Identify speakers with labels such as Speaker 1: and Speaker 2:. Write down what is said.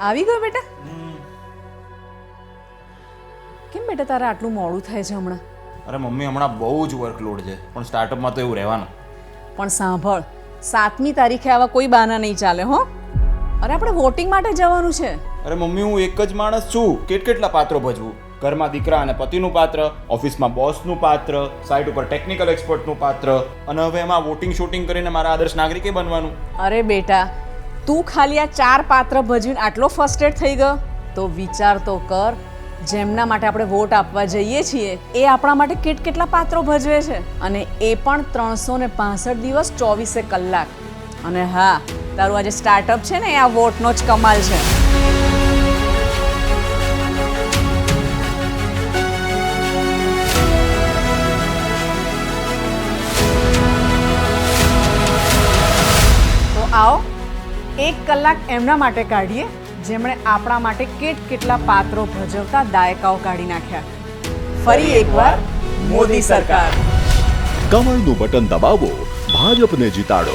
Speaker 1: આવી ગયો બેટા? કેમ બેટા તારે આટલું મોડું થાય છે હમણાં?
Speaker 2: અરે મમ્મી હમણાં બહુ જ વર્કલોડ છે, પણ સ્ટાર્ટઅપમાં તો એવું રહેવાનું.
Speaker 1: પણ સાંભળ, 7મી તારીખે આવા કોઈ બહાના નહીં ચાલે હો. અરે આપણે વોટિંગ માટે જવાનું છે.
Speaker 2: અરે મમ્મી હું એક જ માણસ છું, કેટલા પાત્રો ભજવું? ઘરમાં દીકરા અને પતિનું પાત્ર, ઓફિસમાં બોસનું પાત્ર, સાઇટ ઉપર ટેકનિકલ એક્સપર્ટનું પાત્ર, અને હવે એમાં વોટિંગ શૂટિંગ કરીને મારા આદર્શ નાગરિકે બનવાનું.
Speaker 1: અરે બેટા, તું ખાલી આ 4 પાત્ર ભજવીને આટલો ફર્સ્ટેડ થઈ ગયો તો વિચાર તો કર, જેમના માટે આપણે વોટ આપવા જઈએ છીએ એ આપણા માટે કેટલા પાત્રો ભજવે છે, અને એ પણ 365 દિવસ 24 કલાક. અને હા, તારું આજે સ્ટાર્ટઅપ છે ને, એ આ વોટનો જ કમાલ છે. તો આવો 1 કલાક એમના માટે કાઢીએ જેમણે આપણા માટે કેટલા પાત્રો ભજવતા દાયકાઓ કાઢી નાખ્યા. ફરી એકવાર મોદી સરકાર.
Speaker 3: કમળનું બટન દબાવો, ભાજપને જીતાડો.